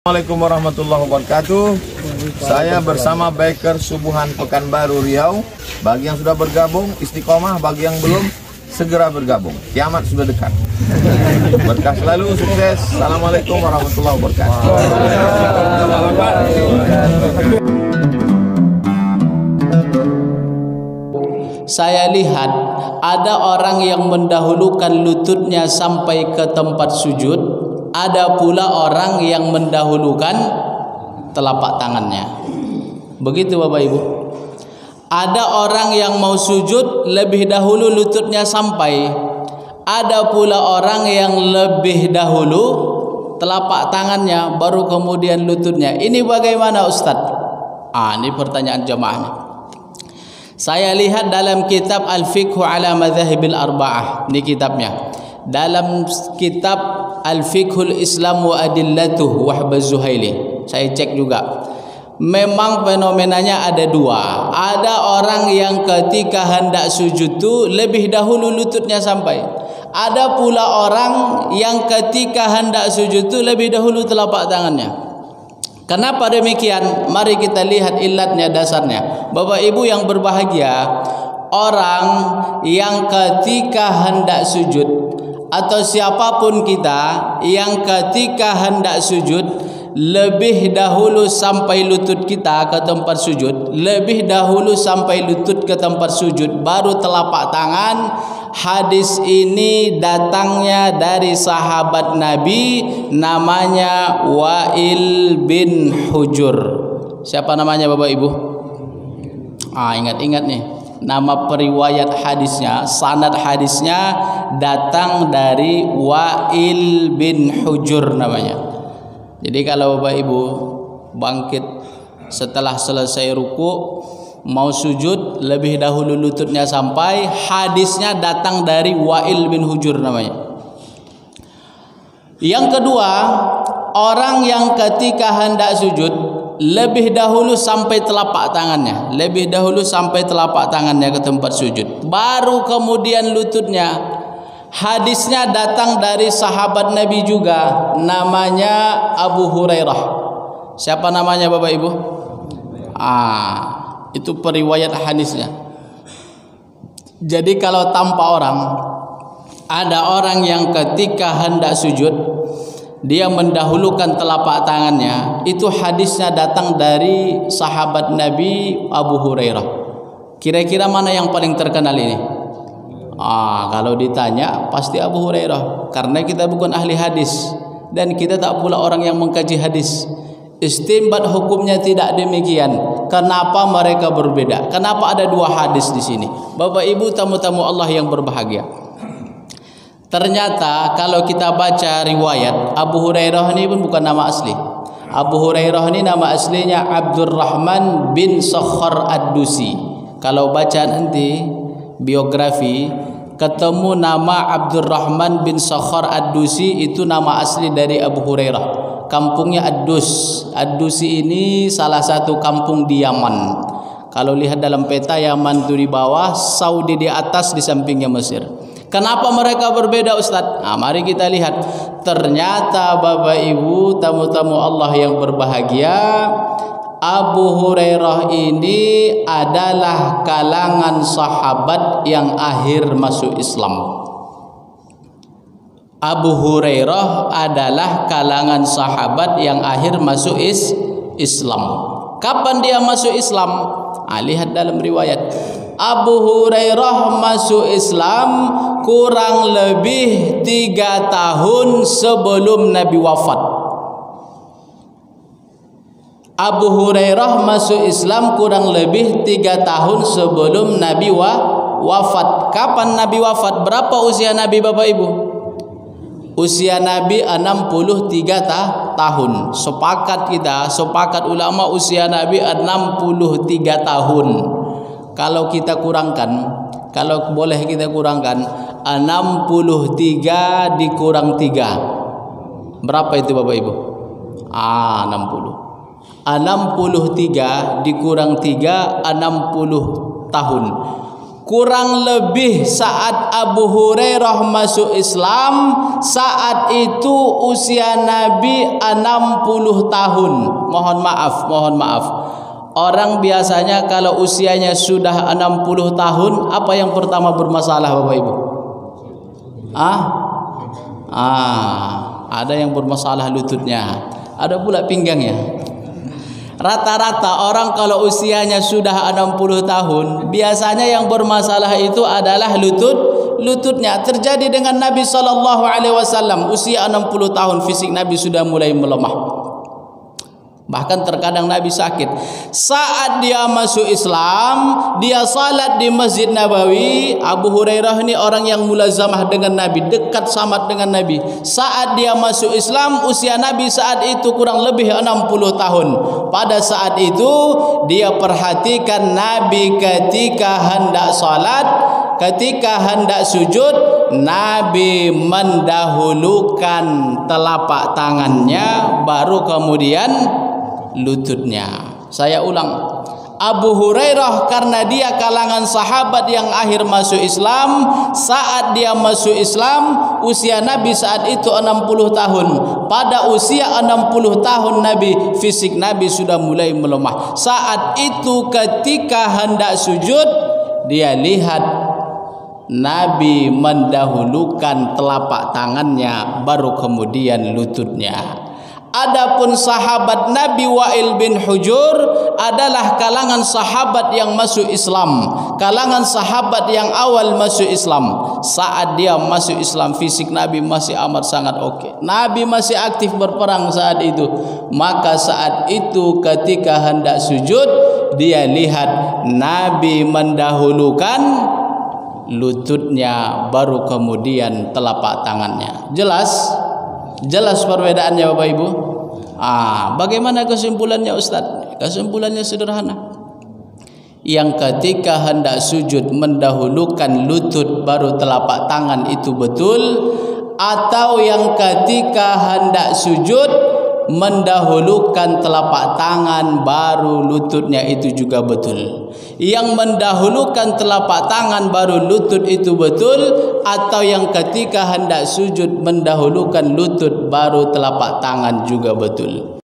Assalamualaikum warahmatullahi wabarakatuh. Saya bersama Biker Subuhan Pekanbaru Riau. Bagi yang sudah bergabung istiqomah, bagi yang belum segera bergabung. Kiamat sudah dekat. Berkah selalu, sukses. Assalamualaikum warahmatullahi wabarakatuh. Saya lihat ada orang yang mendahulukan lututnya sampai ke tempat sujud. Ada pula orang yang mendahulukan telapak tangannya. Begitu Bapak Ibu. Ada orang yang mau sujud lebih dahulu lututnya sampai. Ada pula orang yang lebih dahulu telapak tangannya baru kemudian lututnya. Ini bagaimana Ustaz? Ini pertanyaan jemaahnya. Saya lihat dalam kitab Al-Fiqhu ala Madzahibil Arba'ah. Ini kitabnya. Dalam kitab Al-Fiqhul Islam wa Adillatuh Wahb Az-Zuhaili. Saya cek juga. Memang fenomenanya ada dua. Ada orang yang ketika hendak sujud itu lebih dahulu lututnya sampai. Ada pula orang yang ketika hendak sujud itu lebih dahulu telapak tangannya. Kenapa demikian? Mari kita lihat ilatnya, dasarnya. Bapak Ibu yang berbahagia, orang yang ketika hendak sujud atau siapapun kita yang ketika hendak sujud lebih dahulu sampai lutut kita ke tempat sujud, lebih dahulu sampai lutut ke tempat sujud baru telapak tangan. Hadis ini datangnya dari sahabat Nabi, namanya Wa'il bin Hujur. Siapa namanya Bapak Ibu? Ingat-ingat nih. Nama periwayat hadisnya, sanad hadisnya datang dari Wa'il bin Hujur namanya. Jadi kalau Bapak Ibu bangkit setelah selesai ruku mau sujud lebih dahulu lututnya sampai, hadisnya datang dari Wa'il bin Hujur namanya. Yang kedua, orang yang ketika hendak sujud lebih dahulu sampai telapak tangannya, lebih dahulu sampai telapak tangannya ke tempat sujud, baru kemudian lututnya. Hadisnya datang dari sahabat Nabi juga, namanya Abu Hurairah. Siapa namanya Bapak Ibu? Itu periwayat hadisnya. Jadi kalau tanpa orang, ada orang yang ketika hendak sujud dia mendahulukan telapak tangannya, itu hadisnya datang dari sahabat Nabi Abu Hurairah. Kira-kira mana yang paling terkenal ini? Kalau ditanya pasti Abu Hurairah, karena kita bukan ahli hadis dan kita tak pula orang yang mengkaji hadis. Istinbat hukumnya tidak demikian. Kenapa mereka berbeda? Kenapa ada dua hadis di sini? Bapak Ibu tamu-tamu Allah yang berbahagia. Ternyata kalau kita baca riwayat, Abu Hurairah ini pun bukan nama asli. Abu Hurairah ini nama aslinya Abdurrahman bin Sakhar Ad-Dusi. Kalau baca nanti biografi, ketemu nama Abdurrahman bin Sakhar Ad-Dusi, itu nama asli dari Abu Hurairah. Kampungnya Ad-Dus. Ad-Dusi ini salah satu kampung di Yaman. Kalau lihat dalam peta, Yaman itu di bawah, Saudi di atas, di sampingnya Mesir. Kenapa mereka berbeda Ustaz? Mari kita lihat. Ternyata Bapak Ibu tamu-tamu Allah yang berbahagia, Abu Hurairah ini adalah kalangan sahabat yang akhir masuk Islam. Abu Hurairah adalah kalangan sahabat yang akhir masuk Islam. Kapan dia masuk Islam? Lihat dalam riwayat. Abu Hurairah masuk Islam kurang lebih 3 tahun sebelum Nabi wafat. Abu Hurairah masuk Islam kurang lebih 3 tahun sebelum Nabi wafat. Kapan Nabi wafat? Berapa usia Nabi Bapak Ibu? Usia Nabi 63 tahun. Sepakat ulama usia Nabi 63 tahun. Kalau kita kurangkan, kalau boleh kita kurangkan 63 dikurang 3. Berapa itu Bapak Ibu? 60. 63 dikurang 3, 60 tahun. kurang lebih saat Abu Hurairah masuk Islam, saat itu usia Nabi 60 tahun. Mohon maaf. Orang biasanya kalau usianya sudah 60 tahun, apa yang pertama bermasalah Bapak Ibu? Ada yang bermasalah lututnya, ada pula pinggangnya. Rata-rata orang kalau usianya sudah 60 tahun, biasanya yang bermasalah itu adalah lututnya. Terjadi dengan Nabi SAW, usia 60 tahun fisik Nabi sudah mulai melemah. Bahkan terkadang Nabi sakit. Saat dia masuk Islam, dia salat di Masjid Nabawi. Abu Hurairah ini orang yang mulazamah dengan Nabi, dekat sangat dengan Nabi. Saat dia masuk Islam, usia Nabi saat itu kurang lebih 60 tahun. Pada saat itu dia perhatikan Nabi ketika hendak salat, ketika hendak sujud, Nabi mendahulukan telapak tangannya, baru kemudian lututnya. Saya ulang, Abu Hurairah karena dia kalangan sahabat yang akhir masuk Islam, saat dia masuk Islam usia Nabi saat itu 60 tahun. Pada usia 60 tahun Nabi, fisik Nabi sudah mulai melemah. Saat itu ketika hendak sujud, dia lihat Nabi mendahulukan telapak tangannya, baru kemudian lututnya. Adapun sahabat Nabi Wa'il bin Hujur adalah kalangan sahabat yang masuk Islam, kalangan sahabat yang awal masuk Islam. Saat dia masuk Islam, fisik Nabi masih amat sangat oke. Nabi masih aktif berperang saat itu. Maka saat itu ketika hendak sujud, dia lihat Nabi mendahulukan lututnya, baru kemudian telapak tangannya. Jelas perbedaannya Bapak Ibu. Bagaimana kesimpulannya Ustaz? Kesimpulannya sederhana. Yang ketika hendak sujud mendahulukan lutut baru telapak tangan itu betul, atau yang ketika hendak sujud mendahulukan telapak tangan baru lututnya itu juga betul. Yang mendahulukan telapak tangan baru lutut itu betul, atau yang ketika hendak sujud mendahulukan lutut baru telapak tangan juga betul.